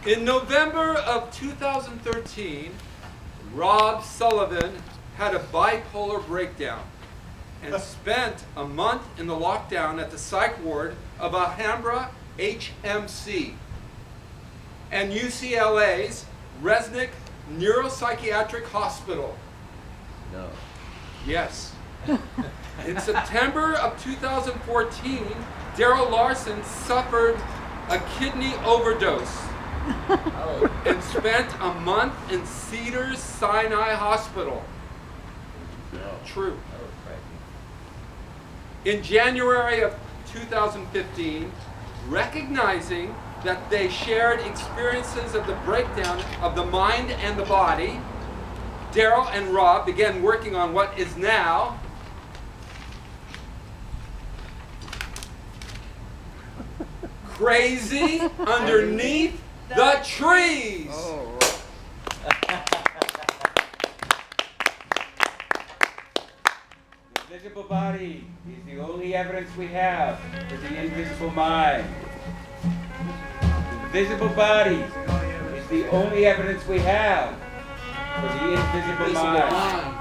In November of 2013, Rob Sullivan had a bipolar breakdown and spent a month in the lockdown at the psych ward of Alhambra HMC and UCLA's Resnick Neuropsychiatric Hospital. No. Yes. In September of 2014, Darrell Larson suffered a kidney overdose and spent a month in Cedars-Sinai Hospital. No. True. That was frightening. In January of 2015, recognizing that they shared experiences of the breakdown of the mind and the body, Darrell and Rob began working on what is now Crazy Underneath the Trees. Oh. The visible body is the only evidence we have for the invisible mind. The visible body is the only evidence we have for the invisible mind.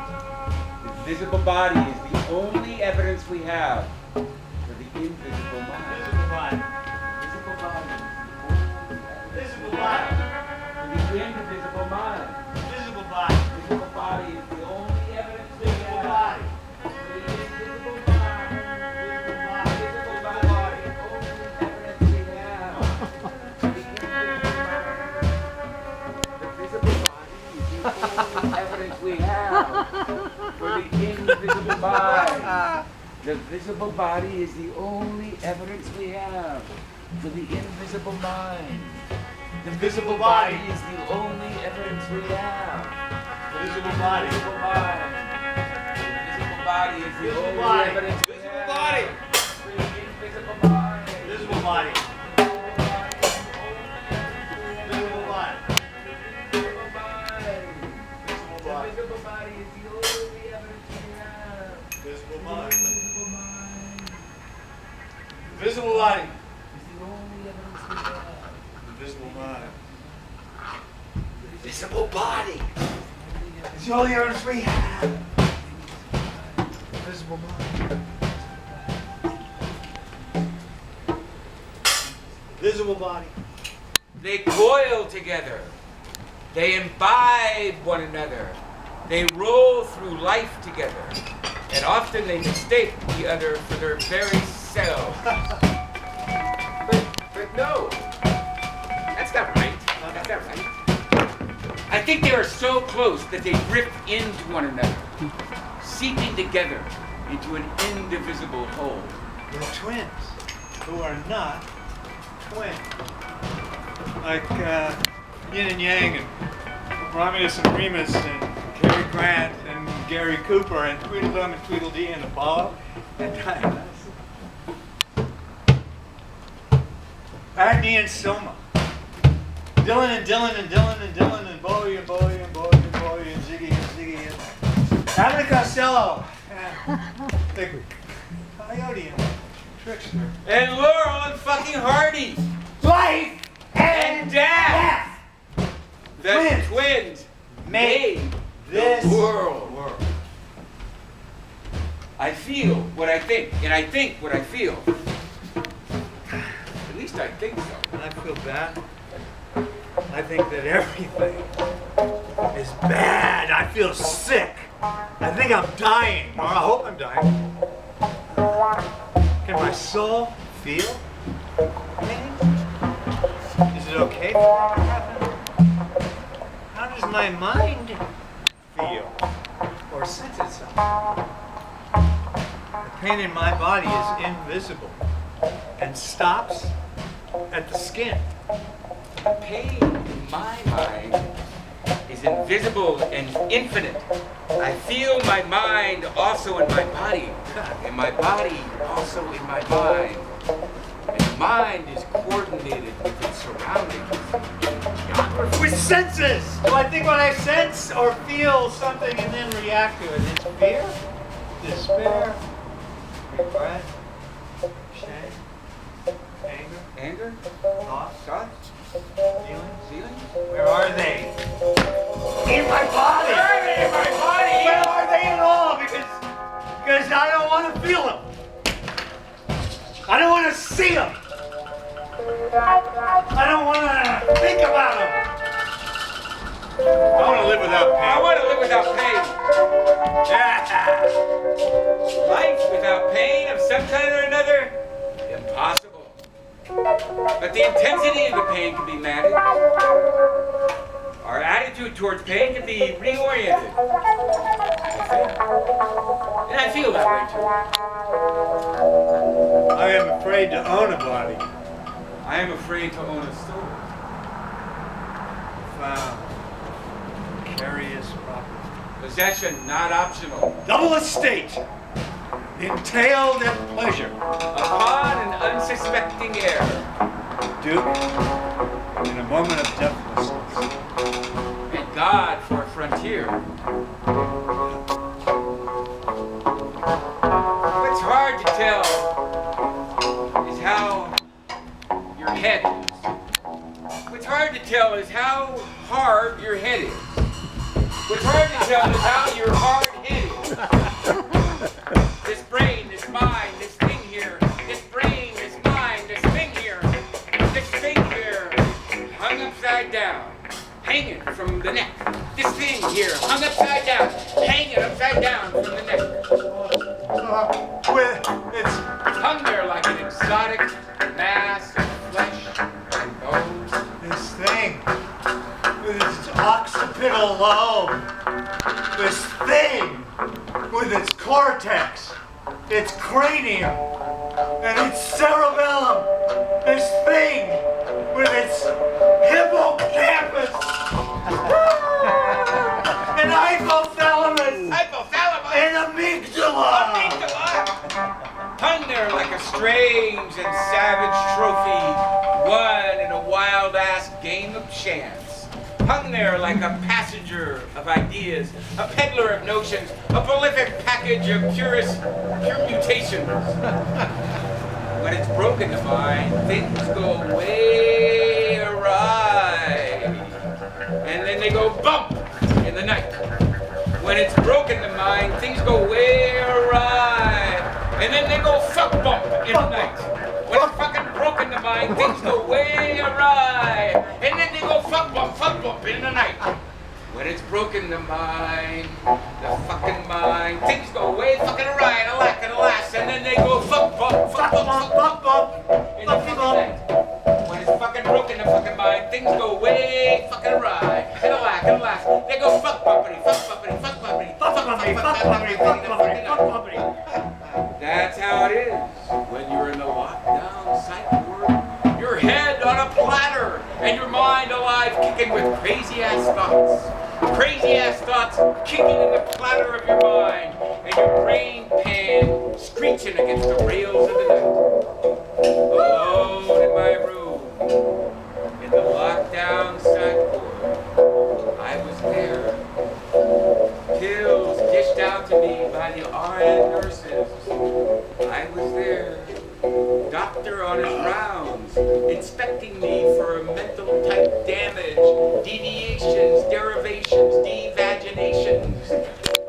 The visible body is the only evidence we have for the invisible mind. Visible body. Visible body. Visible body. For the invisible mind. Visible body. Visible body is the only evidence we Visible have. body. For the invisible mind. Visible body. Visible Visible body body. is the only evidence we have. For the invisible mind. The visible body is the only evidence we have. For the invisible mind. The visible body is the only evidence we have for the invisible mind. The visible body is the only evidence we have. Visible body. Visible mind. The visible body is the Visible only body. evidence we Visible have body. for the invisible mind. Visible body. Visible body. Visible mind. Visible The body. visible body is the only evidence we have. Visible The body. invisible mind Visible body. is the only evidence we have. Visible mind. Visible body. It's the only evidence we have. Visible mind. Visible body. They coil together. They imbibe one another. They roll through life together. And often they mistake the other for their very selves. But no. That's not right. That's not right. I think they are so close that they drift into one another, seeping together into an indivisible whole. They're twins who are not twins. Like yin and yang and Romulus and Remus and Cary Grant and Gary Cooper and Tweedledum and Tweedledee and Apollo and Dionysus. Agni and Soma. Dylan and Dylan and Dylan and Dylan and Bowie and Bowie and Bowie and Bowie and Ziggy and Ziggy and Abbott and Costello and the Coyote and Trickster. And Laurel and fucking Hardy. Life And death. The Twins. twins made made this the world. I feel what I think, and I think what I feel. At least I think so. And I feel bad. I think that everything is bad. I feel sick. I think I'm dying, or I hope I'm dying. Can my soul feel anything? Is it okay for it to happen? How does my mind feel or sense itself? The pain in my body is invisible and stops at the skin. Pain in my mind is invisible and infinite. I feel my mind also in my body, and my body also in my mind. And the mind is coordinated with its surroundings. Geography. With senses! Do I think what I sense or feel something and then react to it? It's fear, despair, regret, shame, anger, Anger? thoughts, Thoughts? the Feelings? Where are they? In my body! Where are they in my body? Where are they at all? Because I don't want to feel them. I don't want to see them. I don't want to think about them. I want to live without I pain. want to live without pain. Yeah. Life without pain of some kind or another? Impossible. But the intensity of the pain can be managed. Our attitude towards pain can be reoriented. And I feel that way too. I am afraid to own a body. I am afraid to own a soul. Found. Precarious property. Possession not optional. Double estate. Entailed at pleasure. Upon an unsuspecting heir. Duke, in a moment of deathlessness. And God for a frontier. What's hard to tell is how your head is. What's hard to tell is how hard your head is. What's hard to tell is how your hard head is. This brain, this mind, this thing here. This brain, this mind, this thing here. This thing here. Hung upside down. Hanging from the neck. This thing here. Hung upside down. Hanging upside down from the neck. It's Hung there like an exotic mass of flesh and bones. this thing with its occipital lobe. This thing with its cortex, its cranium, and its cerebellum. This thing with its hippocampus and hypothalamus Hypothalamus! and amygdala. Hung there like a strange and savage trophy, won in a wild-ass game of chance. Hung there like a passenger of ideas, a peddler of notions, a prolific package of pure mutations. When it's broken to mind, things go way awry. And then they go bump in the night. When it's broken to mind, things go way awry. And then they go fuck bump in the night. When it's fucking broken to mind, things go way awry. And then they go fuck bump in the night. When it's broken to mind, the fucking mind, things go way fucking awry and alack and alas. And then they go fuck bump in the fucking night. When it's fucking broken to fucking mind, things go way fucking awry and alack and alas. They go fuck bumpity. That's how it is when you're in a lockdown psych ward. Your head on a platter and your mind alive kicking with crazy ass thoughts. Crazy ass thoughts kicking in the platter of your mind and your brain pan screeching against the rails of the night. Alone in my room, in the lockdown psych ward, I was there. Pills dished out to me by the RN nurses. I was there. Doctor on his rounds, inspecting me for mental type damage, deviations, derivations, devaginations.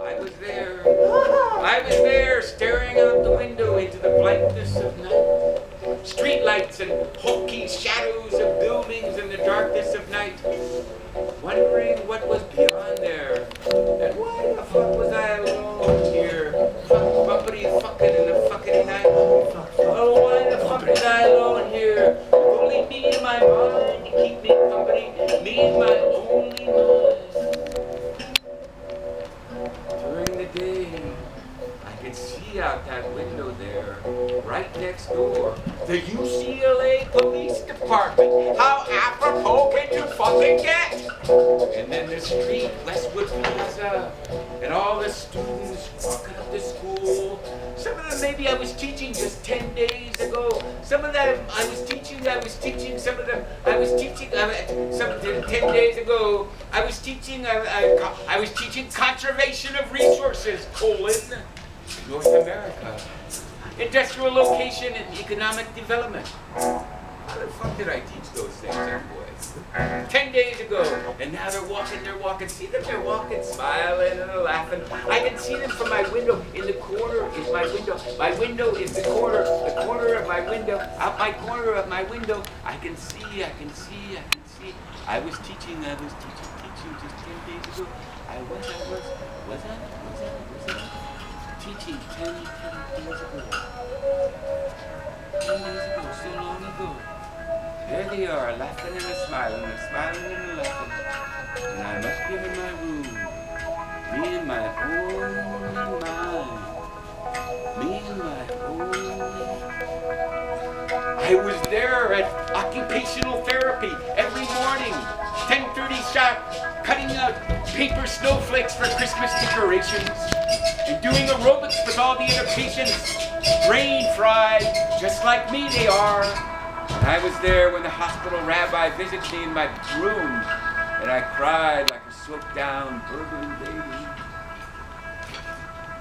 I was there. I was there, staring out the window into the blankness of night. Streetlights and hulking shadows of buildings in the darkness of night. Wondering what was beyond there. And why the fuck was I alone here? Bumpity fucking in the fucking night. Oh, why the fuck was I alone here? Only me and my mind to keep me company. Me and my only mind. During the day, I could see out that window there, right next door, the UCLA Police Department. How apropos can you fucking get? And then the street, Westwood Plaza, and all the students walking up to school. Some of them maybe I was teaching just 10 days ago. Some of them I was teaching, some of them I was teaching, some of them 10 days ago. I was teaching conservation of resources, North America. Industrial location and economic development. How the fuck did I teach those things, boys? 10 days ago. And now they're walking. See them, they're walking, smiling and laughing. I can see them from my window. In the corner is my window. My window is the corner of my window. Out my corner of my window. I can see. I was teaching just 10 days ago. I was teaching 10 days ago. 10 days ago, so long ago. There they are, laughing and smiling and laughing. And I must be in my room. Me and my only mind. Me and my only. I was there at occupational therapy every morning, 10:30 sharp, cutting out paper snowflakes for Christmas decorations, and doing aerobics with all the other patients, brain fried, just like me they are. And I was there when the hospital rabbi visited me in my room, and I cried like a soaked down burgling baby.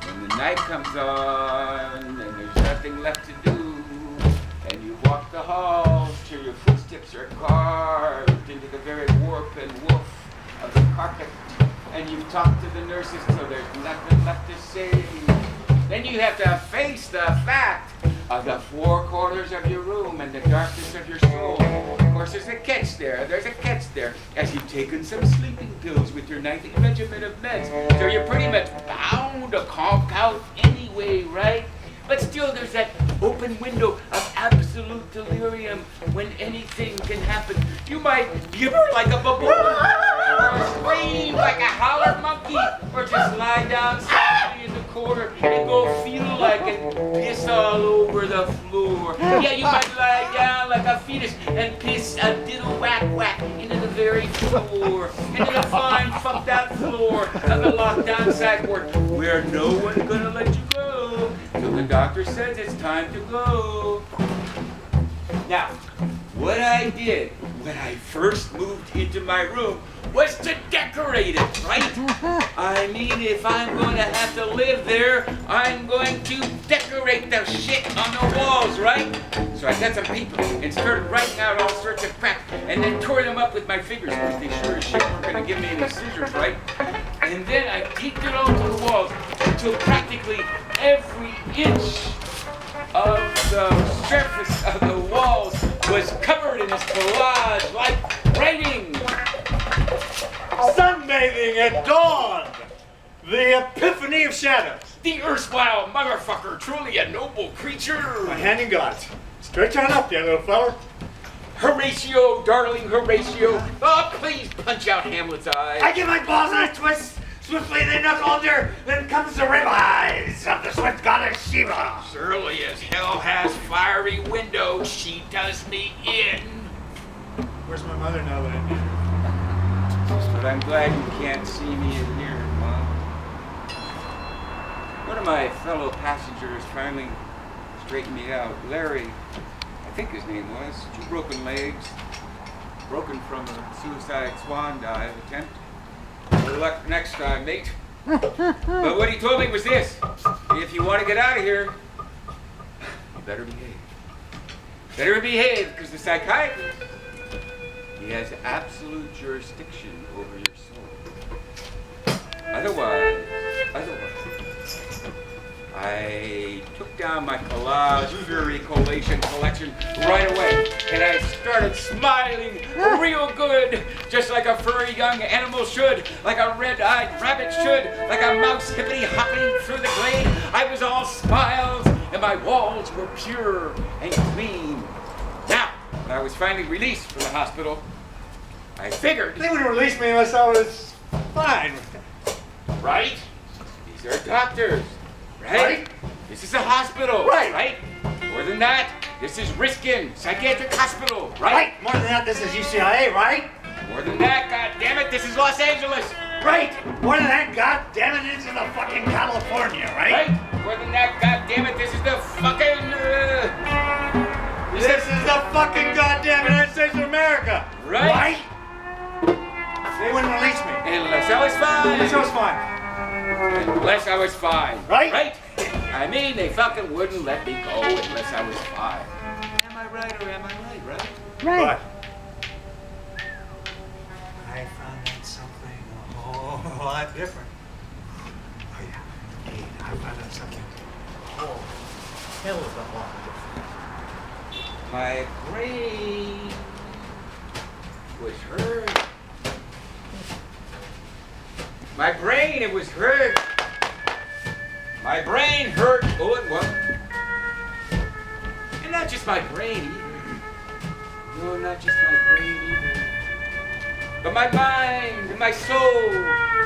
When the night comes on, and there's nothing left to do, and you walk the halls till your footsteps are carved into the very warp and woof of the carpet, and you've talked to the nurses till there's nothing left to say. Then you have to face the fact of the four corners of your room and the darkness of your soul. Of course, there's a catch there, as you've taken some sleeping pills with your nightly regimen of meds, so you're pretty much bound to conk out anyway, right? But still, there's that open window of absolute delirium when anything can happen. You might gibber like a baboon, or scream like a howler monkey, or just lie down softly in the corner and go feel like and piss all over the floor. Yeah, you might lie down like a fetus and piss a diddle whack into the very floor, into the fine fucked out floor of the lockdown psych ward, where no one's gonna let you go till the doctor says it's time to go. Now, what I did when I first moved into my room was to decorate it, right? I mean, if I'm going to have to live there, I'm going to decorate the shit on the walls, right? So I got some paper and started writing out all sorts of crap, and then tore them up with my fingers, because they sure as shit weren't going to give me any scissors, right? And then I taped it onto the walls until practically every inch of the surface of the walls was covered in this collage-like writing. Sunbathing at dawn! The epiphany of shadows. The erstwhile motherfucker, truly a noble creature. My hand in God's. Stretch on up, you little fella. Horatio, darling Horatio. Oh, please punch out Hamlet's eye. I give my balls a twist. Swiftly they knuckle under, then comes the ribeyes of the swift goddess Shiva. Surely as hell has fiery windows, she does me in. Where's my mother now that I need her? But I'm glad you can't see me in here, Mom. One of my fellow passengers finally straightened me out. Larry, I think his name was, 2 broken legs, broken from a suicide swan dive attempt. Good luck next time, mate. But what he told me was this: if you want to get out of here, you better behave. Better behave, because the psychiatrist, he has absolute jurisdiction over your soul. Otherwise, I took down my collage fury collation collection right away, and I started smiling real good, just like a furry young animal should, like a red-eyed rabbit should, like a mouse hippity-hopping through the glade. I was all smiles, and my walls were pure and clean. Now, when I was finally released from the hospital, I figured... They wouldn't release me unless I was fine. Right? These are doctors. Right? This is a hospital. Right? More than that, this is Riskin Psychiatric Hospital. Right? More than that, this is UCLA, right? More than that, goddammit, this is Los Angeles. Right. More than that, goddammit, this is the fucking California, right? More than that, goddammit, this is the fucking. This is the fucking goddamn United States of America. Right? They wouldn't release me. Unless I was fine. Unless I was fine. Unless I was fine. Right? I mean, they fucking wouldn't let me go unless I was fine. Am I right or am I right? Right. whole lot different. Oh yeah, hey, I found out something. Oh, hell of a lot different. My brain was hurt. My brain, it was hurt. My brain hurt. Oh, it was. And not just my brain either. No, not just my brain either. But my mind and my soul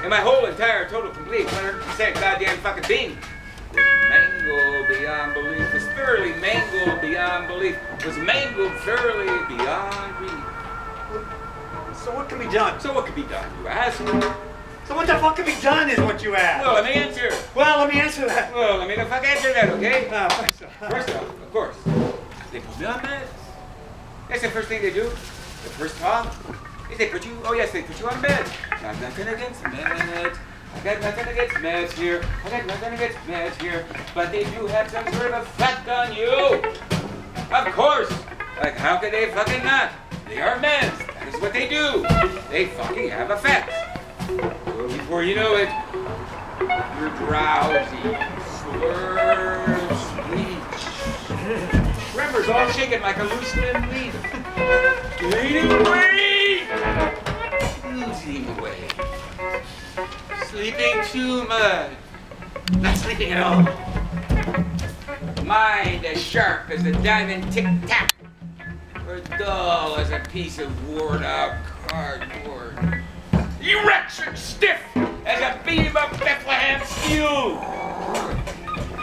and my whole entire total complete 100% goddamn fucking being was mangled beyond belief. Was thoroughly mangled beyond belief. Was mangled thoroughly beyond belief. So what can be done? So what could be done, you ask? So what the fuck can be done is what you ask. Well, let me answer. Well, let me answer that. Well, let me the fuck answer that, okay? First First off, of course, they put me on meds. That's the first thing they do. The first off is they put you, oh yes, they put you on meds. I've nothing against meds. I got nothing against meds here. I got nothing against meds here. But they do have some sort of effect on you. Of course. Like, how could they fucking not? They are meds. That is what they do. They fucking have effects. So before you know it, you're drowsy, slurred speech. Tremors all shaking like a loosening leaf. Fading away! Oozing away. Sleeping too much. Not sleeping at all. Mind as sharp as a diamond tic-tac. Or dull as a piece of worn-out cardboard. Erection stiff as a beam of Bethlehem steel.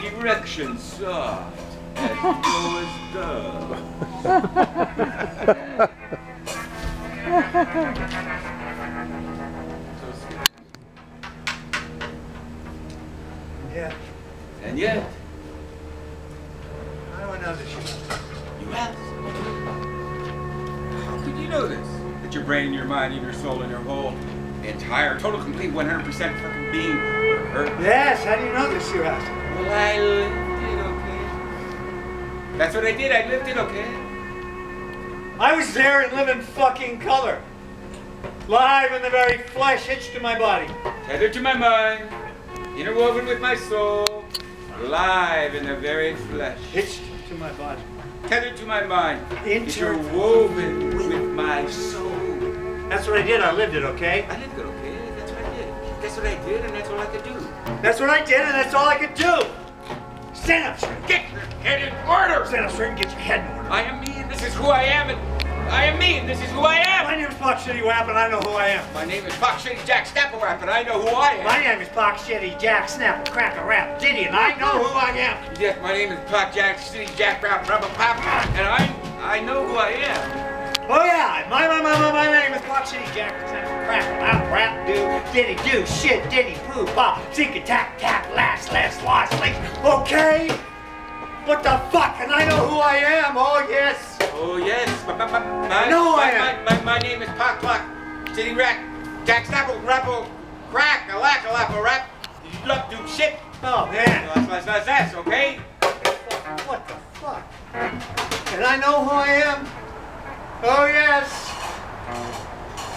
Erection soft as Noah's dove. So sweet. Yeah. And yet, How do I know this? you ask, how could you know this? That your brain, your mind, and your soul, and your whole entire, total, complete, 100% fucking being were hurt? Yes, how do you know this, you ask? Well, I lived it, okay? That's what I did, I lived it, okay? I was there in living fucking color. Live in the very flesh hitched to my body. Tethered to my mind, interwoven with my soul, alive in the very flesh. Hitched to my body. Tethered to my mind, Interwoven interwoven with my soul. That's what I did, I lived it, okay? I lived it, okay? That's what I did. That's what I did, and that's all I could do. That's what I did, and that's all I could do. Stand up straight. Get your head in order! Stand up straight and get your head in order. I am me, and this is who I am, and I am me, and this is who I am! My name is Pock Shitty Wap, and I know who I am. My name is Fox Shitty Jack Snapple-Rap, and I know who I am. My name is Pock Shitty Jack Snapple Cracker Rap Diddy, and I know who I am. Yes, my name is Pop Jack Shitty Jack Rap Rubber Pop, and I know who I am. Oh yeah, my name is Pock Shitty Jack Snapple Cracker Rap Do Diddy Do Shit Diddy Poo Pop Zika Tap Tap Last Lost Link. Okay? What the fuck? And I know who I am. Oh yes. Oh yes, my name is Pop Clock Shitty Rack Jack Snapple Rapple Crack Alapple Rap. You love do shit. Oh man. That's okay? What the fuck? And I know who I am. Oh yes.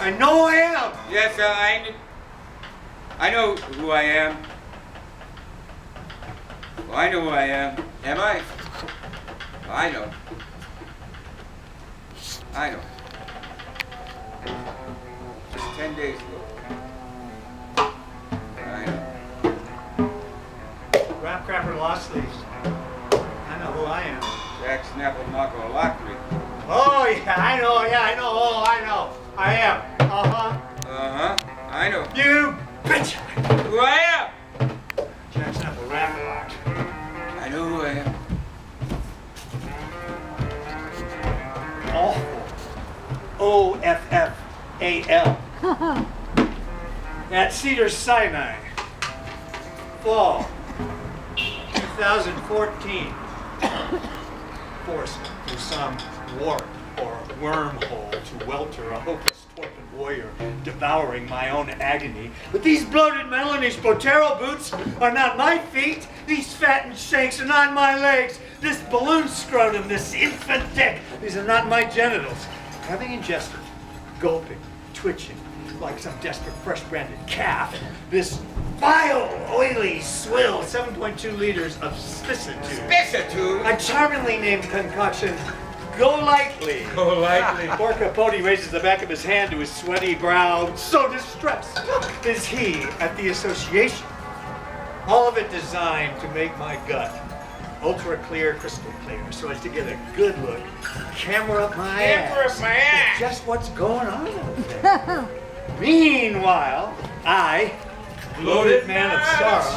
I know I am. Yes, I know who I am. Well, I know who I am. Am I? Well, I know. I know. Just 10 days ago. I know. Rap Crapper Lost Leaves. I know who I am. Jack Snapple Mako Lockery. Oh yeah, I know. Oh, I know. I am. I know. You bitch. Who I am? Jack Snapple Rap Locked. I know who I am. Awful. OFFAL. At Cedar Sinai. Fall. 2014. Forced through some warp or wormhole to welter a hopeless torpid warrior, devouring my own agony. But these bloated Melanie Spotero boots are not my feet. These fattened shanks are not my legs. This balloon scrotum, this infant dick, these are not my genitals. Having ingested, gulping, twitching like some desperate fresh branded calf. This vile, oily swill, 7.2 liters of spicitude. A charmingly named concoction. Go lightly. Go lightly. Poor Capote raises the back of his hand to his sweaty brow. So distressed is he at the association. All of it designed to make my gut ultra clear, crystal clear, so as to get a good look. Camera up my ass. At just what's going on out there. Meanwhile, I, bloated man of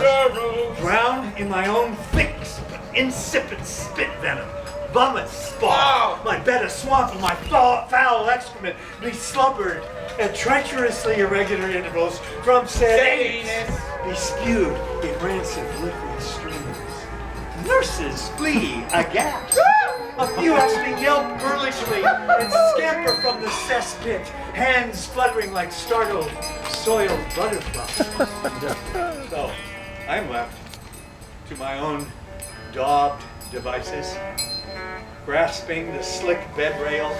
sorrow, drown in my own thick, insipid spit venom. Vomit spawn, my bed a swamp of my foul excrement, be slumbered at treacherously irregular intervals from said anus, be spewed in rancid liquid streams. Nurses flee aghast. A few actually yelp girlishly and scamper from the cesspit, hands fluttering like startled, soiled butterflies. So, I'm left to my own daubed devices, grasping the slick bed rail,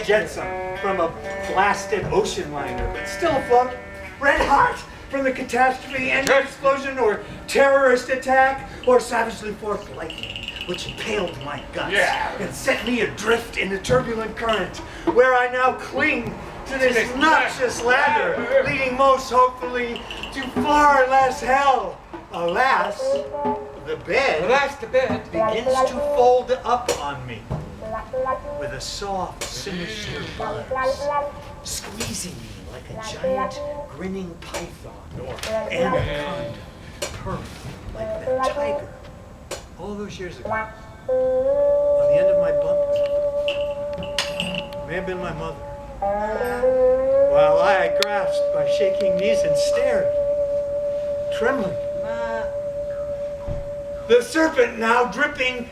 jetsam from a blasted ocean liner, but still afloat, red hot from the catastrophe, engine explosion, or terrorist attack, or savagely forked lightning, which impaled my guts and set me adrift in the turbulent current, where I now cling to this noxious ladder, leading most hopefully to far less hell. Alas, the bed begins to fold up on me with a soft, sinister buzz, squeezing me like a giant, grinning python or anaconda, purring like that tiger all those years ago on the end of my bunk. May have been my mother. While I grasped my shaking knees and stared, trembling. The serpent now dripping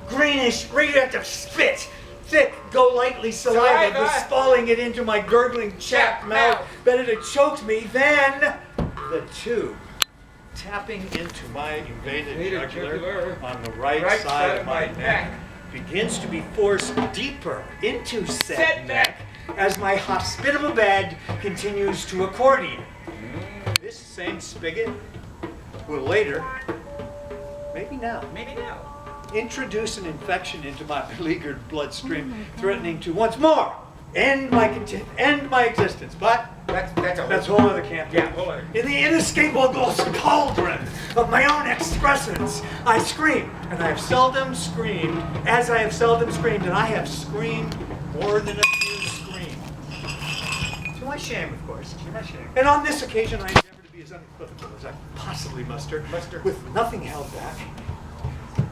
greenish radioactive spit, thick go lightly saliva, bespalling it into my gurgling chapped mouth, that it had choked me. Then the tube, tapping into my invaded jugular on the right side of my neck, begins to be forced deeper into said neck as my hospitable bed continues to accordion. This same spigot will later, maybe now, introduce an infection into my beleaguered bloodstream, threatening to once more end my existence. But that's a whole other campaign. In the inescapable cauldron of my own excrescence, I scream, and I have seldom screamed as I have seldom screamed, and I have screamed more than a few screams. To my shame, of course. And on this occasion, I endeavor to be as unequivocal as I possibly muster, with nothing held back.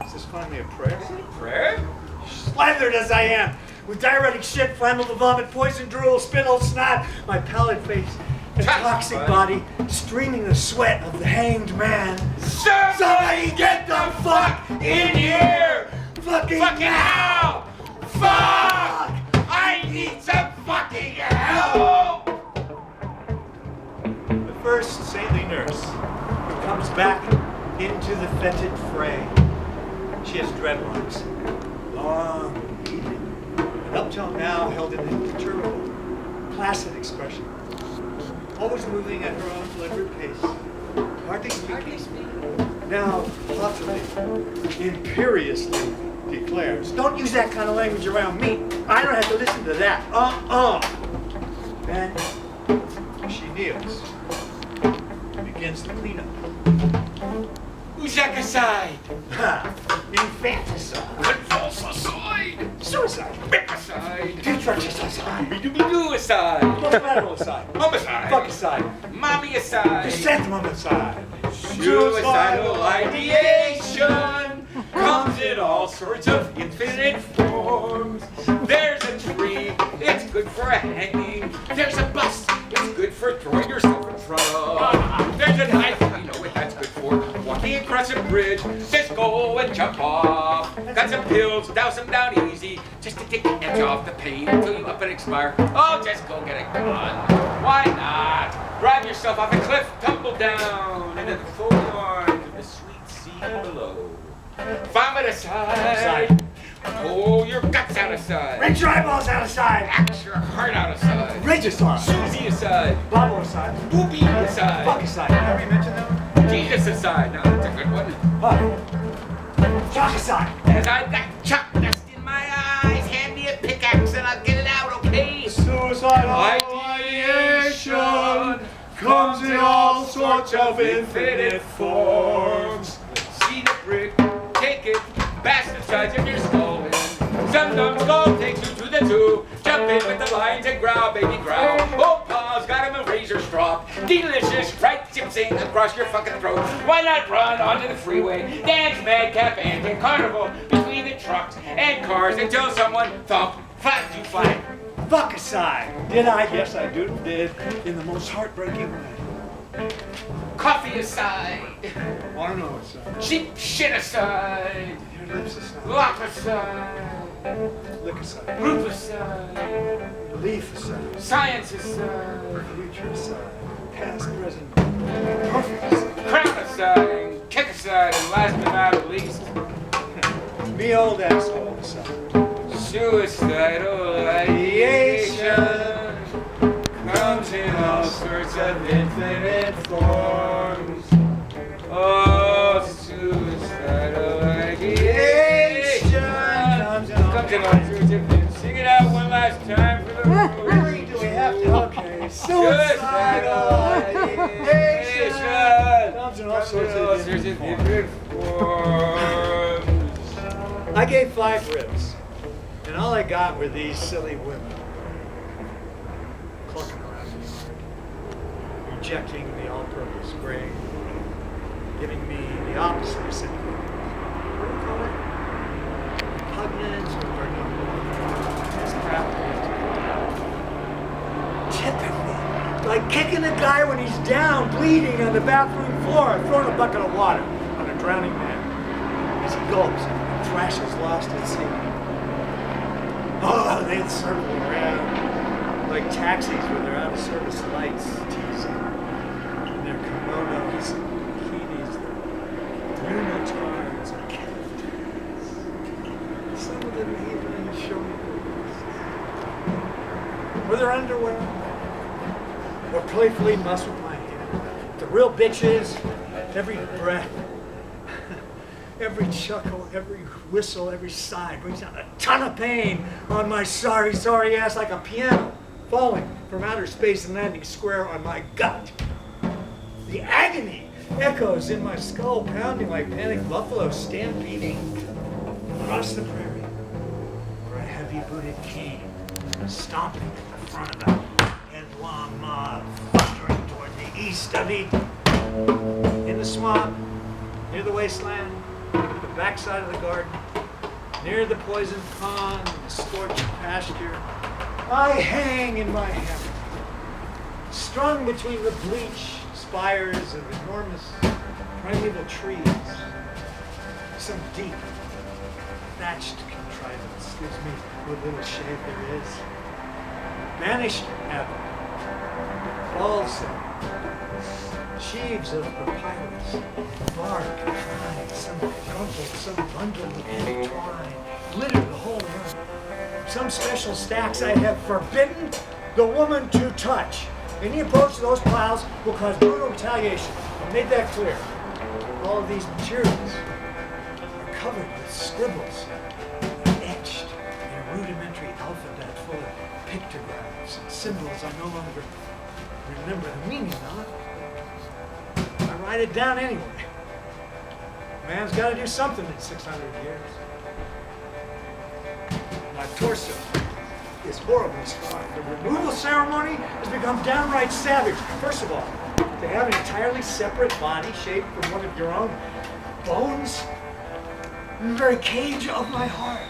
Is this finally a prayer? Is it a prayer? Slathered as I am, with diuretic shit, flammable vomit, poison drool, spittle, snot, my pallid face and toxic body streaming the sweat of the hanged man. Somebody get the fuck in here! Fucking now! Fuck! I need some fucking help! The first saintly nurse who comes back into the fetid fray. She has dreadlocks, long and even, and up till now held an imperturbable, placid expression, always moving at her own deliberate pace, hardly speaking. Now, haughtily, imperiously declares, "Don't use that kind of language around me. I don't have to listen to that. Then she kneels, begins the cleanup. Ujakaside! Infanticide! Falsicide! Suicide! Ripicide! Patricide! Doobie-doo-aside! Multilateralcide! Homicide! Fuckicide! Mommy-aside! Chrysanthemumicide! Suicidal ideation comes in all sorts of infinite forms. There's a tree, it's good for a hanging. There's a bus, it's good for throwing yourself in front of. There's a knife, you know what that's good for. Walking across a bridge, just go and jump off. Got some pills, douse them down easy, just to take the edge off the pain until you up and expire. Oh, just go get a gun. Why not? Drive yourself off a cliff, tumble down into the full arms of the sweet sea below. Vomit aside. Pull your guts out aside. Wrench your eyeballs out aside. Axe your heart out aside. Rage aside. Susie aside. Bobble aside. Booby aside. Fuck aside. Have you mentioned that one? Jesus aside. Now that's a good one. Fuck. Jock aside. As I've got chalk dust in my eyes, hand me a pickaxe and I'll get it out, okay? Suicidal ideation comes in all sorts of infinite forms. See the brick, take it, bash the sides of your skull in. Some dumb skull takes you to the tube. Jump in with the lions and growl, baby, growl. Oh, paws got him a razor strop. Delicious, right gypsying across your fucking throat. Why not run onto the freeway? Dance madcap and carnival between the trucks and cars until someone thump, finds you fine. Fuck aside. Did I? Yes, I did. In the most heartbreaking way. Coffee aside. Wanna know what's up? Cheap shit aside. Your lips aside. Lock aside. Lick aside. Group aside. Belief aside. Science aside. Future aside. Past, present, perfect aside. Crown aside. Kick aside. And last but not least, Me old asshole aside. suicidal ideation comes in all sorts of infinite forms. Oh, suicidal ideation comes in all sorts of infinite. Sing it out one last time for the room. Do we have to? Okay. Suicidal ideation comes in all sorts of infinite forms. I gave 5 ribs, and all I got were these silly women clucking around the yard, rejecting the all-purpose grain, giving me the opposite of sympathy. What do you call it? Repugnance or no? It's crap. Tipping me, like kicking a guy when he's down, bleeding on the bathroom floor, throwing a bucket of water on a drowning man as he gulps. Thrashes lost at sea. Oh, they'd circle around like taxis with their out-of-service lights, teasing in their kimonos, bikinis, their unitards, and caftans. Some of them even show me or their underwear, or playfully muss with my hand. The real bitches, every breath. Every chuckle, every whistle, every sigh brings down a ton of pain on my sorry ass like a piano falling from outer space and landing square on my gut. The agony echoes in my skull, pounding like panicked buffalo stampeding across the prairie, or a heavy-booted cane stomping at the front of a headlong mob thundering toward the east of Eden. In the swamp, near the wasteland, the backside of the garden, near the poisoned pond, the scorched pasture, I hang in my hammock, strung between the bleached spires of enormous primeval trees. Some deep, thatched contrivance gives me what little shade there is. Banished heaven, balsam, sheaves of papyrus, bark, pine, some crumpled, some bundled with twine, litter the whole room. Some special stacks I have forbidden the woman to touch. Any approach to those piles will cause brutal retaliation. I made that clear. All of these materials are covered with scribbles, etched in a rudimentary alphabet full of pictographs and symbols I no longer remember the meaning of. I write it down anyway. Man's got to do something in 600 years. My torso is horribly scarred. The removal ceremony has become downright savage. First of all, to have an entirely separate body shaped from one of your own bones in the very cage of my heart.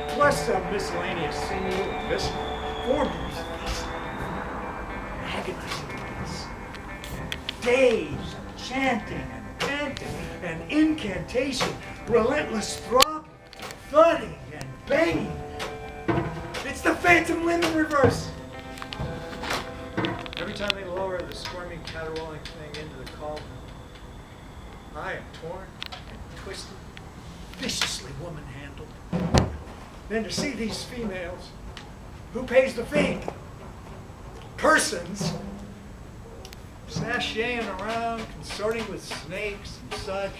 Plus some miscellaneous sinew and viscera formed in these agonizing ways. Days of chanting and panting and incantation, relentless throbbing, thudding and banging. It's the phantom limb in reverse. Every time they lower the squirming, caterwauling thing into the cauldron, I am torn and twisted viciously woman-handled. Then to see these females, who pays the fee? Persons sashaying around, consorting with snakes and such,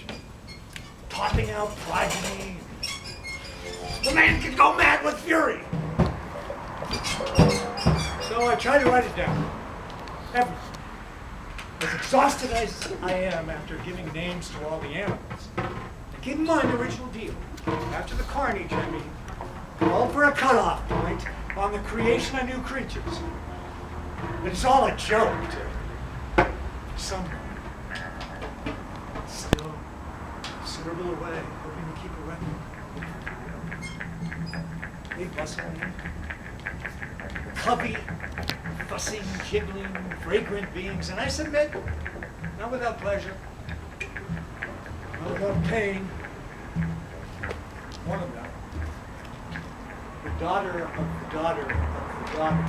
topping out progeny. The man can go mad with fury. So I try to write it down. Everything. As exhausted as I am after giving names to all the animals. And keep in mind the original deal. After the carnage, I mean, called for a cutoff point on the creation of new creatures. But it's all a joke to someone. Still considerable away, hoping to keep a record. They bustle in. Clubby, fussing, jiggling, fragrant beings, and I submit, not without pleasure, not without pain. One of them, the daughter of the daughter of the daughter,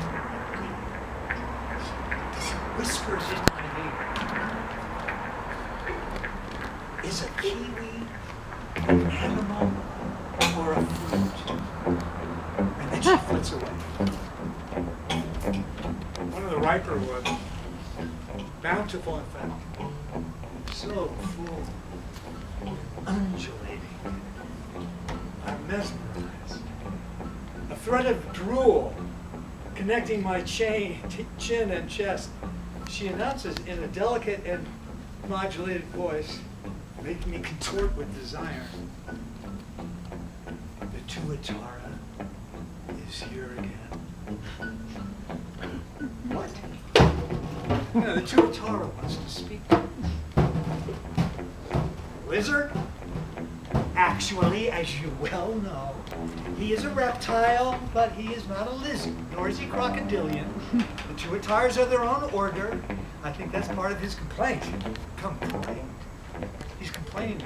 whispers in my ear, is a kiwi an animal or a fruit? And then she flits away. One of the riper ones, bountiful in fact, so full, undulating. I'm mesmerized. A thread of drool connecting my chin and chest. She announces in a delicate and modulated voice, making me contort with desire. The Tuatara is here again. What? Yeah, the Tuatara wants to speak to me. Lizard? Actually, as you well know, he is a reptile, but he is not a lizard, nor is he crocodilian. The Tuataras are their own order. I think that's part of his complaint. Complaint? He's complaining.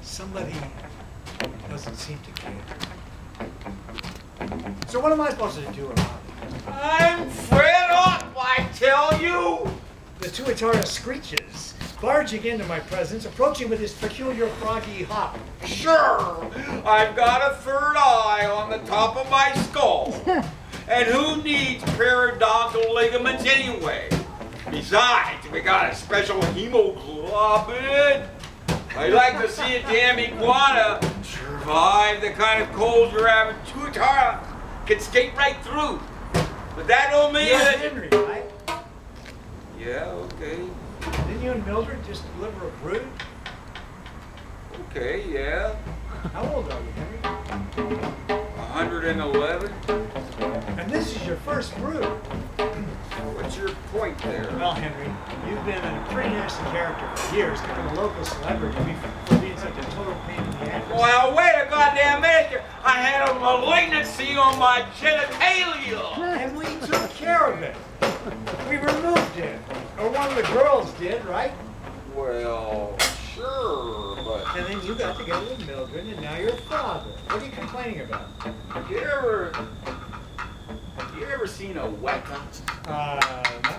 Somebody doesn't seem to care. So what am I supposed to do about it? I'm fed up, I tell you! The Tuatara screeches, barging into my presence, approaching with his peculiar froggy hop. Sure, I've got a third eye on the top of my skull. And who needs periodontal ligaments anyway? Besides, we got a special hemoglobin. I'd like to see a damn iguana survive the kind of cold your average Tuatara can skate right through. But that don't mean You're that... Henry, right? Yeah, okay. Didn't you and Mildred just deliver a brood? Okay, yeah. How old are you, Henry? 111. And this is your first brood. What's your point there? Well, Henry, you've been a pretty nasty character for years, becoming a local celebrity for being such a total pain in the ass. Well, wait a goddamn minute. I had a malignancy on my genitalia. And we took care of it. We removed it. Or one of the girls did, right? Well, sure, but And then you got together with Mildred, and now you're a father. What are you complaining about? you ever seen a weka? Not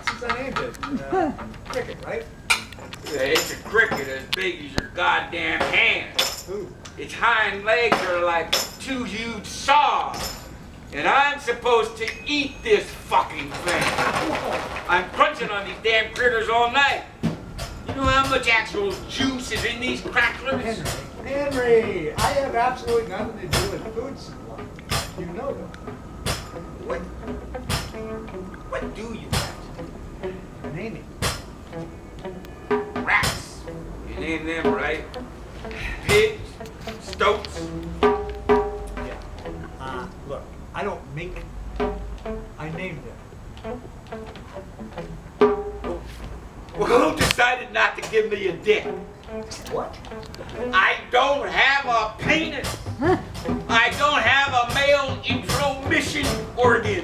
since I named it. Cricket, right? Yeah, it's a cricket as big as your goddamn hand. Ooh. Its hind legs are like two huge saws. And I'm supposed to eat this fucking thing. I'm crunching on these damn critters all night. You know how much actual juice is in these cracklers? Henry, I have absolutely nothing to do with food supply. You know that. What do you have? Name it. Rats. You name them right. Pigs, stoats. Yeah. Look, I don't make them. I name them. Well, who decided not to give me a dick? What? I don't have a penis. I don't have a male intromission organ.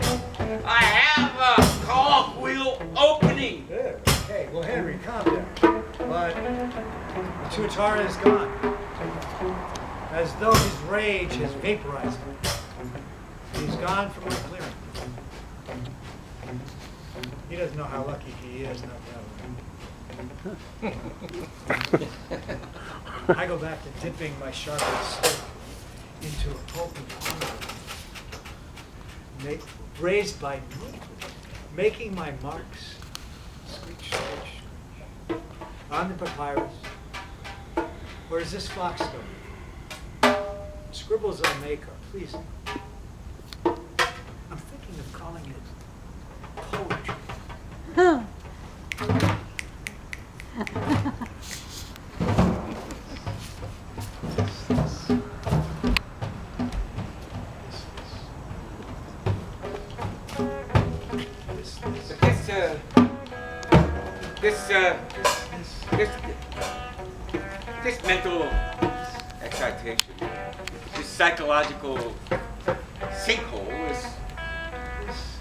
I have a cogwheel opening. Good. Okay, well, Henry, calm down. But the Tuatara is gone. As though his rage has vaporized him. He's gone from my clearing. He doesn't know how lucky he is not to have him. I go back to dipping my sharpened stick into a pulpy pond, raised by me, making my marks, screech, screech, screech, on the papyrus. Or is this fox stone? Scribbles I make are pleasing. I'm thinking of calling it poetry. This mental excitation, this psychological sinkhole, this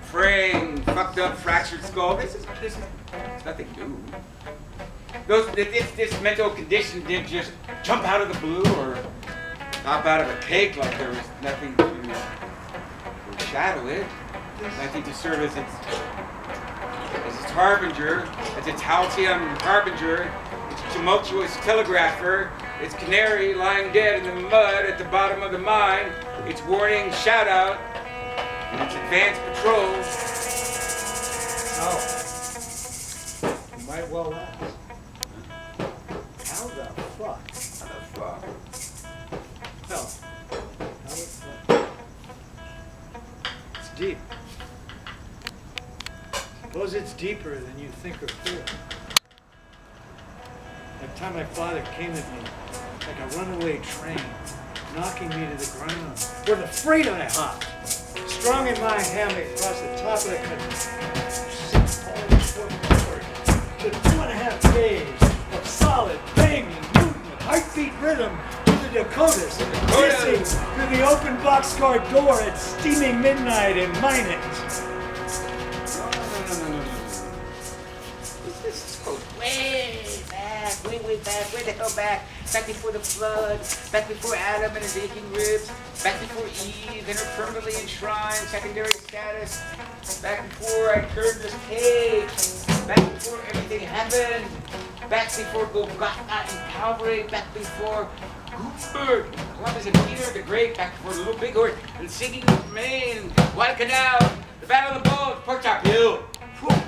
fraying, fucked up, fractured skull, this is nothing new. This mental condition didn't just jump out of the blue or pop out of a cake like there was nothing to foreshadow it, nothing to serve as its harbinger, as its halcyon harbinger, its tumultuous telegrapher, its canary lying dead in the mud at the bottom of the mine, its warning shout-out, and its advanced patrol. Oh. You might well ask. How the fuck? How the fuck? No. How the fuck? It's deep. Suppose it's deeper than you think or feel. That time my father came at me like a runaway train, knocking me to the ground. For the freight I hopped, strung in my hammock across the top of the country. To 2.5 days of solid, banging, movement, heartbeat rhythm to the Dakotas, hissing through the open boxcar door at steaming midnight in Minot. This goes way back, way the hell back. Back before the flood, back before Adam and his aching ribs, back before Eve and her permanently enshrined secondary status, back before I turned this page, back before everything happened, back before Golgotha and Calvary, back before Gutenberg, Columbus and Peter the Great, back before Little Bighorn and Singing Maine, Guadalcanal, the Battle of the Bulge, Pork Chop Hill,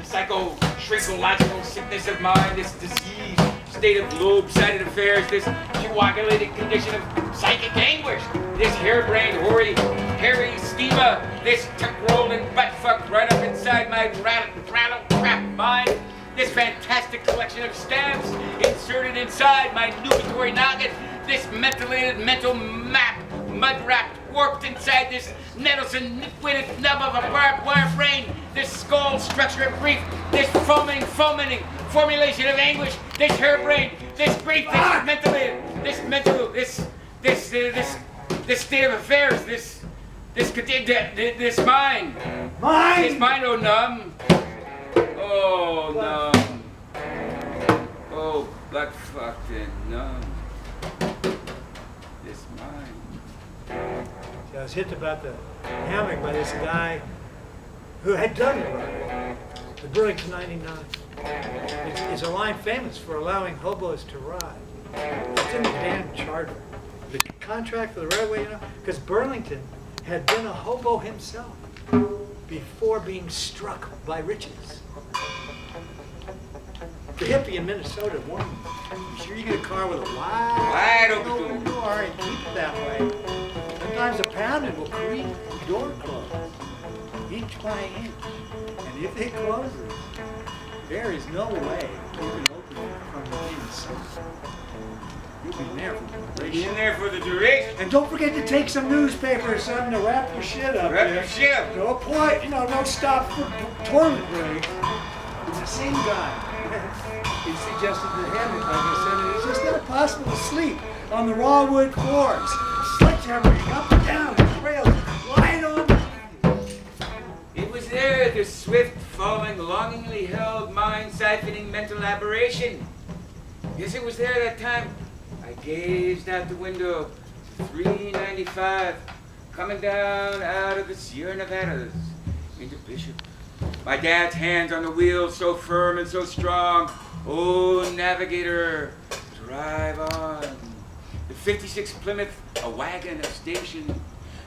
psycho-shrinkological sickness of mind, this disease, state of lobe-sided affairs, this coagulated condition of psychic anguish, this harebrained, hoary, hairy schema, this tuck-rolled and butt-fucked right up inside my rattle-crap mind, this fantastic collection of stamps inserted inside my nubitory noggin, this methylated mental map, mud-wrapped, warped inside this nettlesome, nip-witted nub of a barbed wire brain, this skull structure of grief, this foaming formulation of anguish, this harebrained, this grief, this mentally, this mental, this state of affairs, this mind. Mine! This mind, oh numb. Oh numb. Oh butt fucked and numb. This mind. See, I was hit about the hammock by this guy who had done it right. The Burlington 99. It's a line famous for allowing hobos to ride. It's in the damn charter. The contract for the railway, because Burlington had been a hobo himself before being struck by riches. The hippie in Minnesota warned me, "You sure you get a car with a wide open door and keep it that way? Sometimes a pounding will creak the door closed, inch by inch. And if it closes, there is no way you can open it from the inside. You'll be there for the duration. Be in there for the duration. And don't forget to take some newspaper or something to wrap your shit up. Wrap your shit up. No point, no stop for toilet break. It's the same guy. He suggested the hammock, like I said, and it's just not possible to sleep on the raw wood floors. Sledgehammering up and down the trails, lying on the... It was there, the swift, falling, longingly held, mind-siphoning mental aberration. Yes, it was there that time. I gazed out the window, 395, coming down out of the Sierra Nevadas into Bishop. My dad's hands on the wheel, so firm and so strong, Oh, navigator, drive on. The 56 Plymouth, a wagon, a station,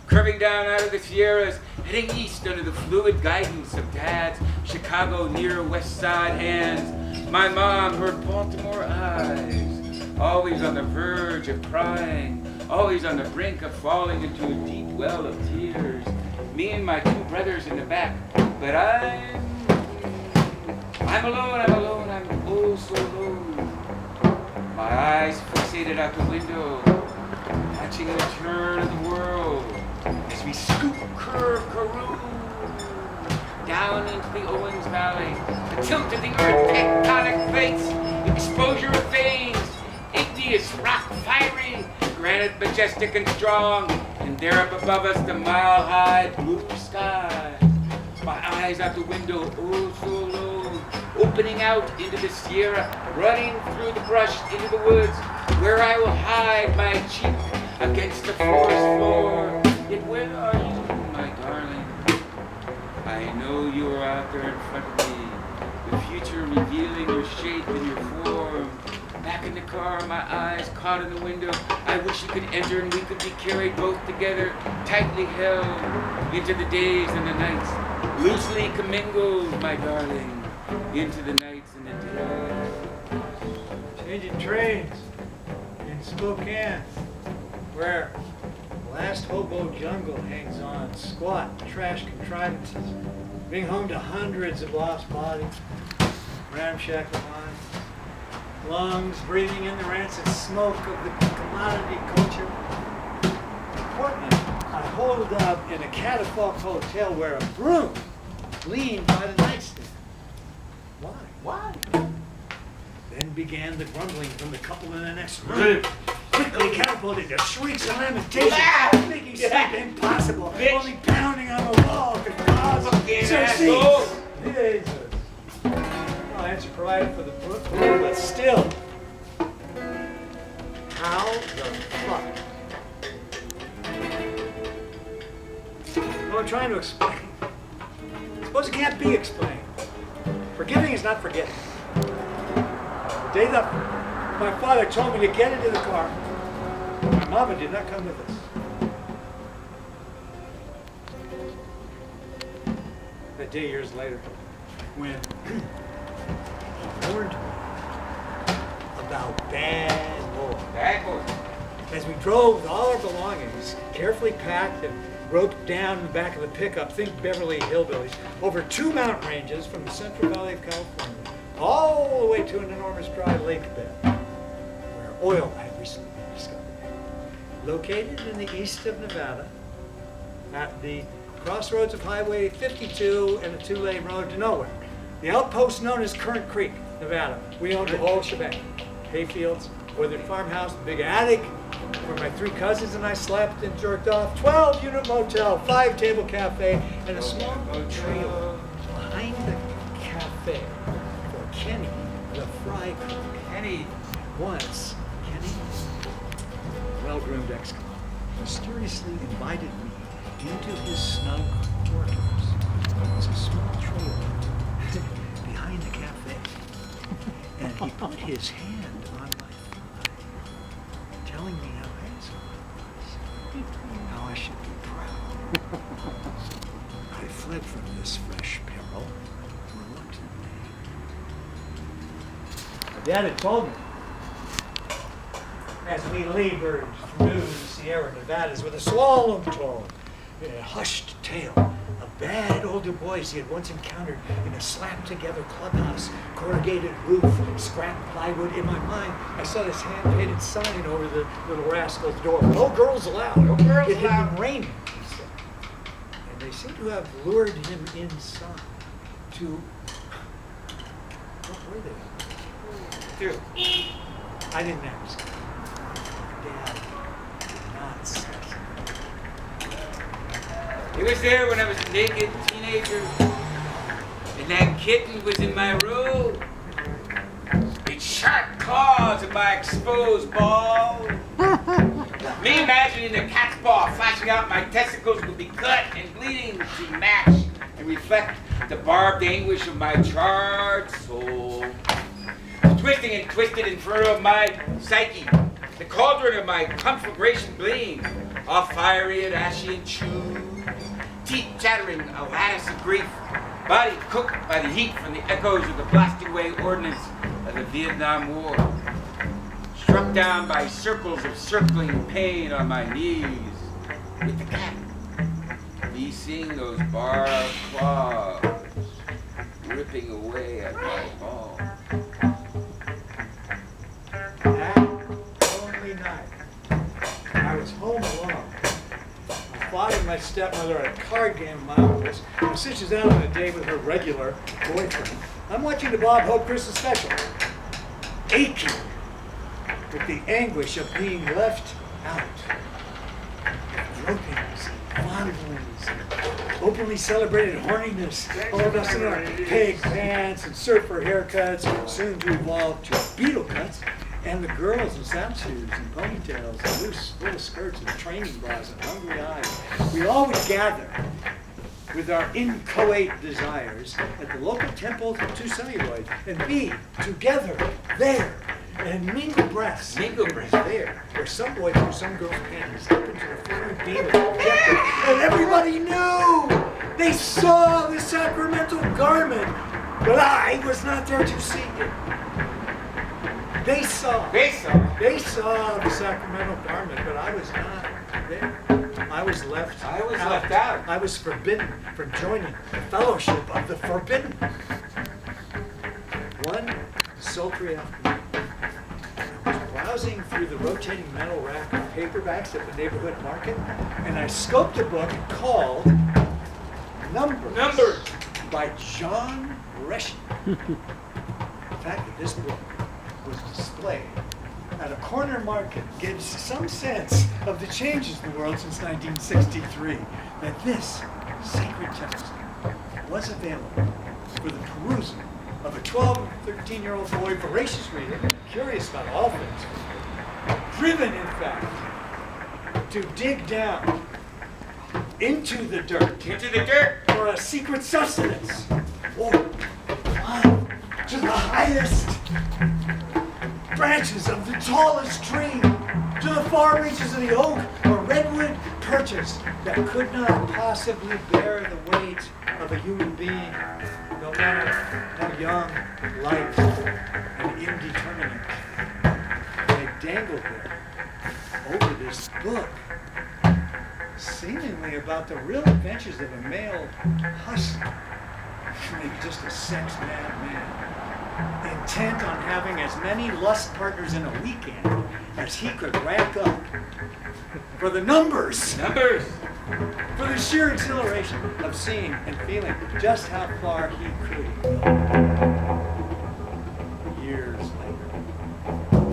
curving down out of the Sierras, heading east under the fluid guidance of Dad's Chicago near West Side hands. My mom, her Baltimore eyes, always on the verge of crying, always on the brink of falling into a deep well of tears. Me and my two brothers in the back, but I'm alone, I'm oh so alone. My eyes fixated out the window, watching the turn of the world as we scoop, curve, caroo down into the Owens Valley, the tilt of the earth, tectonic plates, exposure of veins, igneous rock fiery, granite majestic and strong, and there up above us the mile-high blue sky. My eyes out the window, oh so alone, opening out into the Sierra, running through the brush into the woods, where I will hide my cheek against the forest floor. Yet where are you, my darling? I know you are out there in front of me, the future revealing your shape and your form. Back in the car, my eyes caught in the window. I wish you could enter and we could be carried both together, tightly held, into the days and the nights, loosely commingled, my darling, into the nights and the days. Changing trains in Spokane, where the last hobo jungle hangs on, squat trash contrivances, being home to hundreds of lost bodies, ramshackle minds, lungs breathing in the rancid smoke of the commodity culture. Portland, I holed up in a catafalque hotel where a broom leaned by the nightstand. Why? Then began the grumbling from the couple in the next room. Quickly catapulted to shrieks and lamentations, making sleep impossible. Only pounding on the wall could cause surcease. Jesus. I'll answer pride for the book, but still. How the fuck? Well, I'm trying to explain. Suppose it can't be explained. Forgiving is not forgetting. The day that my father told me to get into the car, my mama did not come with us. That day years later, when he warned me about bad boys. Bad boy. As we drove with all our belongings, carefully packed and roped down in the back of the pickup, think Beverly Hillbillies, over 2 mountain ranges from the Central Valley of California, all the way to an enormous dry lake bed, where oil had recently been discovered. Located in the east of Nevada, at the crossroads of Highway 52 and a 2-lane road to nowhere. The outpost known as Current Creek, Nevada. We owned the whole shebang. Hayfields, withered farmhouse, big attic, where my 3 cousins and I slept and jerked off, 12-unit motel, 5-table cafe, and a small trailer behind the cafe for Kenny, the fry cook. Kenny. Once, Kenny, well-groomed ex-con, mysteriously invited me into his snug quarters. It's a small trailer behind the cafe, and he put his hand on my thigh, telling me how handsome I was, how I should be proud. I fled from this fresh peril reluctantly. My dad had told me, as we labored through the Sierra Nevadas with a slalom tone, a hushed tale of bad older boys he had once encountered in a slapped-together clubhouse, corrugated roof, scrap plywood. In my mind, I saw this hand-painted sign over the little rascal's door. No girls allowed. No girls It had allowed. been raining, he said. And they seemed to have lured him inside to... What were they? Two. I didn't ask. Dad did not say. He was there when I was a naked teenager, and that kitten was in my robe. Its sharp claws in my exposed balls. Me imagining the cat's paw flashing out my testicles would be cut and bleeding to match and reflect the barbed anguish of my charred soul. twisting and twisted inferno of my psyche. The cauldron of my conflagration gleams, all fiery and ashy and chewed. Teeth chattering, a lattice of grief. Body cooked by the heat from the echoes of the blasting away ordnance of the Vietnam War. Struck down by circles of circling pain on my knees. With the cat. Me seeing those barbed claws ripping away at my ball. That lonely night, I was home alone. My father and my stepmother at a card game in my office. My sister's out on a date with her regular boyfriend. I'm watching the Bob Hope Christmas special, aching with the anguish of being left out. Gropings, fondlings, openly celebrated horniness, all of us in our peg pants and surfer haircuts, soon to evolve to beetle cuts, and the girls in sound shoes and ponytails and loose little skirts and training bras and hungry eyes. We all would gather with our inchoate desires at the local temple of two celluloid and be together there and mingle breaths. Mingle breaths. There, where some boy threw some girl's panties up into the fluid beam of the projector, and everybody knew! They saw the sacramental garment, but I was not there to see it. They saw the sacramental garment, but I was not there. I was left out. I was forbidden from joining the fellowship of the forbidden. One sultry afternoon, I was browsing through the rotating metal rack of paperbacks at the neighborhood market, and I scoped a book called Numbers by John Gresham. The fact that this book was displayed at a corner market gives some sense of the changes in the world since 1963, that this sacred text was available for the perusal of a 12 or 13-year-old boy, voracious reader, curious about all things, driven, in fact, to dig down into the dirt for a secret sustenance, or climb to the highest branches of the tallest tree, to the far reaches of the oak or redwood perches that could not possibly bear the weight of a human being, no matter how young, light, and indeterminate. They dangled there over this book, seemingly about the real adventures of a male hustler, maybe just a sex-mad man, intent on having as many lust partners in a weekend as he could rack up. For the numbers! For the sheer exhilaration of seeing and feeling just how far he could go. Years later,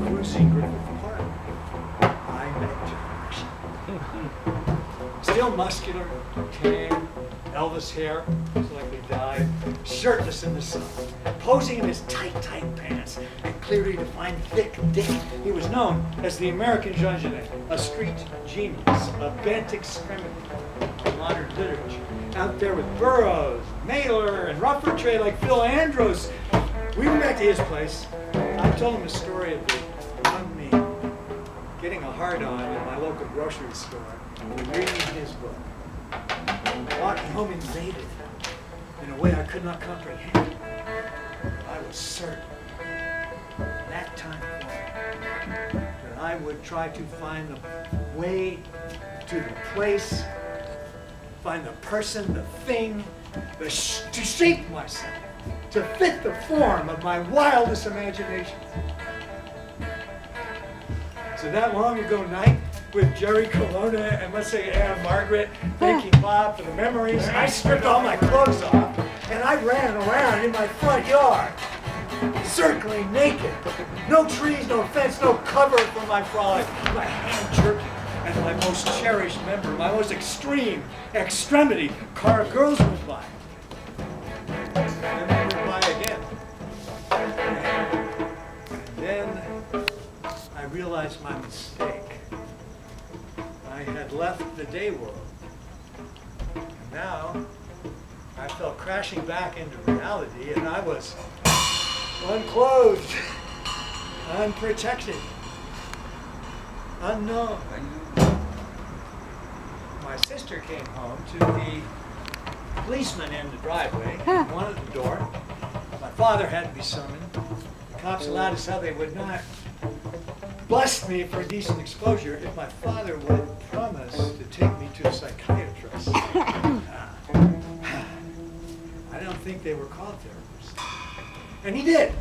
cruising Griffith Park, I met Josh. Still muscular, tan, Elvis hair, slightly dyed, shirtless in the sun, posing in his tight pants and clearly defined thick dick. He was known as the American Jean Genet, a street genius, a bent extremity in modern literature. Out there with Burroughs, Mailer, and Rougher Trade like Phil Andros. We went back to his place. I told him the story of the young me getting a hard-on in my local grocery store and reading his book. Walking home invaded in a way I could not comprehend. I was certain, that time forward, that I would try to find the way to the place, find the person, the thing, to shape myself, to fit the form of my wildest imagination. So that long ago night, with Jerry Colonna and let's say Aunt Margaret, thanking Bob for the memories, I stripped all my clothes off and I ran around in my front yard, circling naked. No trees, no fence, no cover for my frolic. My hand jerking and my most cherished member, my most extreme extremity, car girls went by. And they went by again. And then I realized my mistake. I had left the day world. And now I fell crashing back into reality and I was unclothed unprotected, unknown. My sister came home to the policeman in the driveway, wanted the door. My father had to be summoned. The cops allowed us out. They would not bust me for decent exposure if my father would promise to take me to a psychiatrist. I don't think they were called therapists. And he did.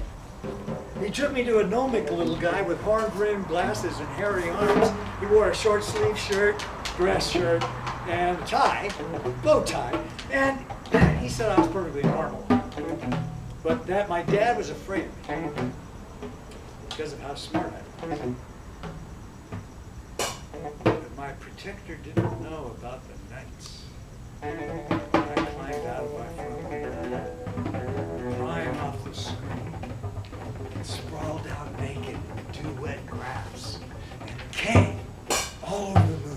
He took me to a gnomic little guy with horn-rimmed glasses and hairy arms. He wore a short-sleeve shirt, dress shirt, and a tie, bow tie. And he said I was perfectly normal. But that my dad was afraid of me because of how smart I was. But my protector didn't know about the nights. I climbed out of my front window, prying off the screen, and sprawled out naked in the wet grass, and came all over the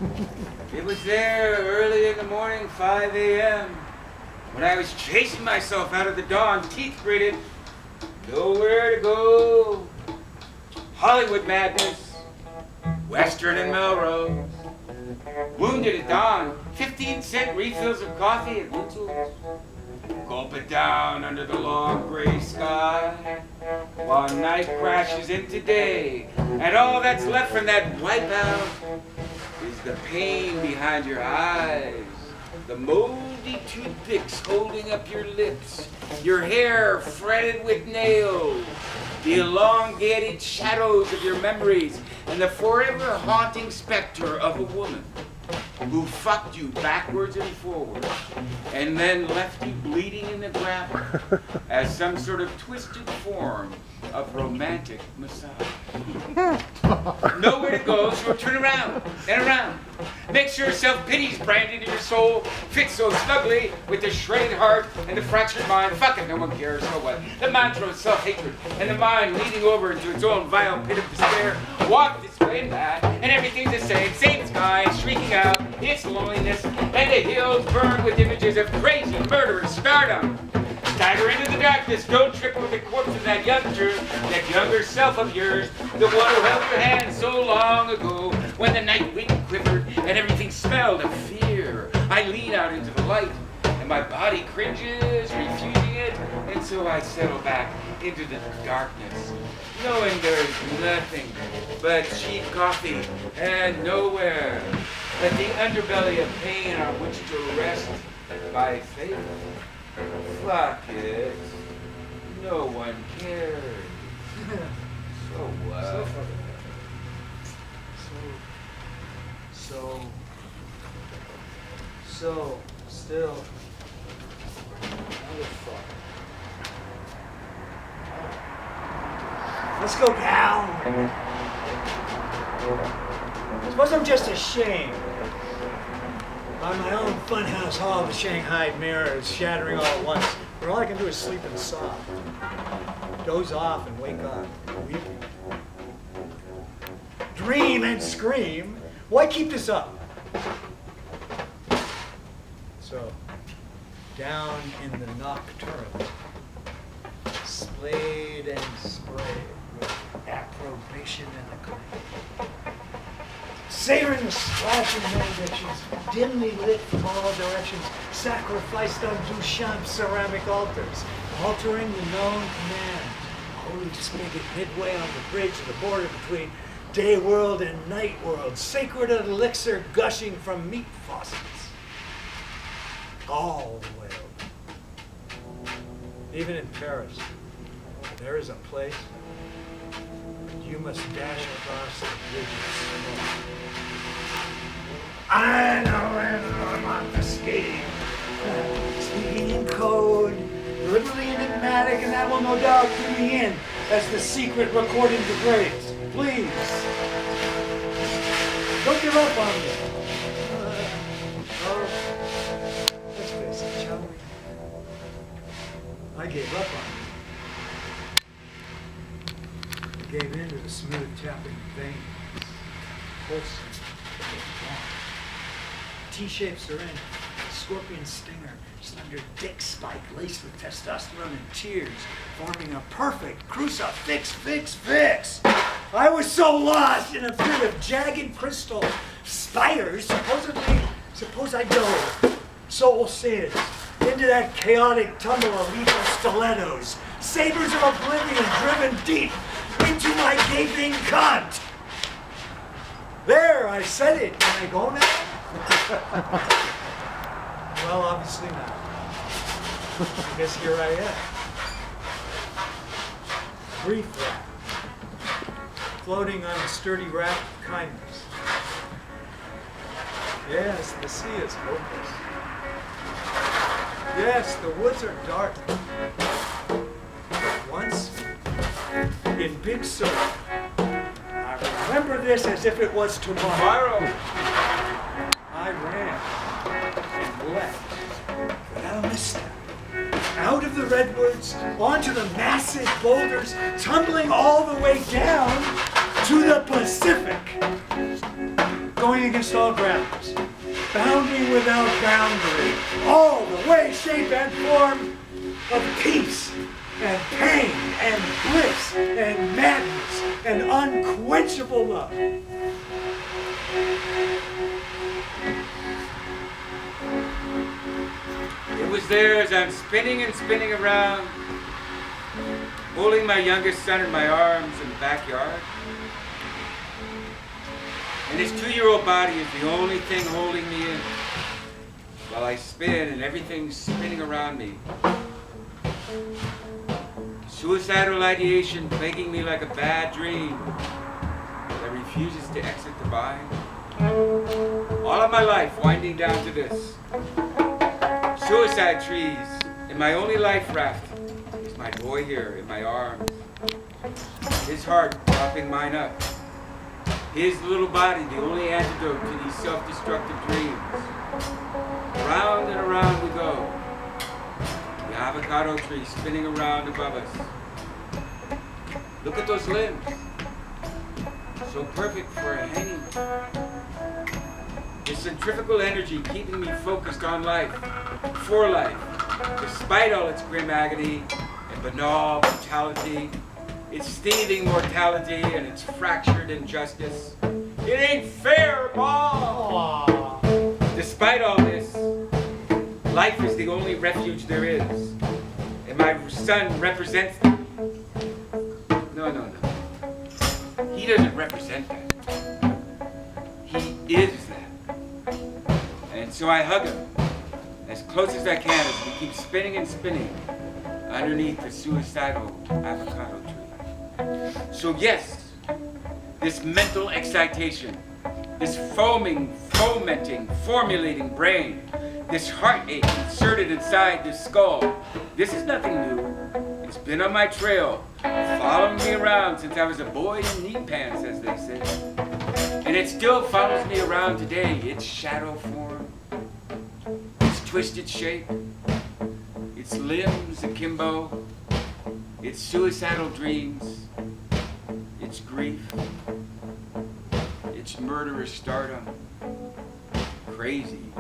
moon. It was there early in the morning, 5 a.m., when I was chasing myself out of the dawn, teeth gritted, nowhere to go. Hollywood madness, Western and Melrose. Wounded at dawn, 15-cent refills of coffee at Winchell's. Gulp it down under the long gray sky, while night crashes into day, and all that's left from that wipeout is the pain behind your eyes, the moldy toothpicks holding up your lips, your hair fretted with nails, the elongated shadows of your memories, and the forever haunting specter of a woman who fucked you backwards and forwards, and then left you bleeding in the gravel as some sort of twisted form of romantic massage. Nowhere to go, so turn around and around. Make sure self-pity's branded in your soul, fits so snugly with the shredded heart and the fractured mind. Fuck it, no one cares, so what? The mantra of self-hatred and the mind leading over into its own vile pit of despair. Walk this way and that, and everything's the same sky shrieking out its loneliness, and the hills burn with images of crazy, murderous stardom. Stagger into the darkness, don't trip over the corpse of that younger self of yours, the one who held your hand so long ago, when the night wind quivered and everything smelled of fear. I lean out into the light, and my body cringes, refusing it, and so I settle back into the darkness, knowing there's nothing but cheap coffee and nowhere but the underbelly of pain on which to rest my faith. Fuck it. No one cares. So what? So still. Motherfucker. Let's go down. Suppose I'm just ashamed. On my own funhouse hall, the Shanghai mirror is shattering all at once, where all I can do is sleep and sob. Doze off and wake up, weeping. Dream and scream. Why keep this up? So, down in the nocturnal, splayed and sprayed with approbation and acclaim. Savoring the splashing benedictions, dimly lit from all directions, sacrificed on Duchamp's ceramic altars, altering the known command. Holy spigot midway on the bridge of the border between day world and night world, sacred elixir gushing from meat faucets. All the way over. Even in Paris, there is a place you must dash across the bridge of smoke. I know I'm on the skating, speaking in code, deliberately enigmatic, and that will no doubt clue me in as the secret recording degrades. Please, don't give up on me. Let's face it, shall we? I gave up on you. Gave in to the smooth tapping veins, pulsing, T-shapes are in, scorpion stinger, slender dick spike laced with testosterone and tears, forming a perfect crucifix fix. I was so lost in a pit of jagged crystal spires, suppose I dove, soul sins, into that chaotic tumble of lethal stilettos, sabers of oblivion driven deep into my gaping cunt. There, I said it. Can I go now? Well, obviously not. I guess here I am. Brief wrap. Floating on a sturdy raft of kindness. Yes, the sea is hopeless. Yes, the woods are dark. But once, in Big Sur, I remember this as if it was tomorrow. I ran and left without a misstep. Out of the redwoods, onto the massive boulders, tumbling all the way down to the Pacific. Going against all grounds, bounding without boundary, all the way, shape, and form of peace and pain and bliss and madness and unquenchable love. It was there as I'm spinning and spinning around, holding my youngest son in my arms in the backyard. And his 2-year-old body is the only thing holding me in while I spin and everything's spinning around me. Suicidal ideation plaguing me like a bad dream that refuses to exit the mind. All of my life winding down to this. Suicide trees, and my only life raft is my boy here in my arms. His heart propping mine up. His little body, the only antidote to these self-destructive dreams. Around and around we go. The avocado tree spinning around above us. Look at those limbs. So perfect for a hanging. The centrifugal energy keeping me focused on life, for life, despite all its grim agony and banal brutality, its thieving mortality and its fractured injustice. It ain't fair, Paul! Despite all this, life is the only refuge there is, and my son represents that. No. He doesn't represent that. He is that. And so I hug him as close as I can as we keep spinning and spinning underneath the suicidal avocado tree. So yes, this mental excitation, this fomenting, formulating brain, this heartache inserted inside this skull, this is nothing new. It's been on my trail, following me around since I was a boy in knee pants, as they say. And it still follows me around today. Its shadow form, its twisted shape, its limbs akimbo, its suicidal dreams, its grief, its murderous stardom. Crazy.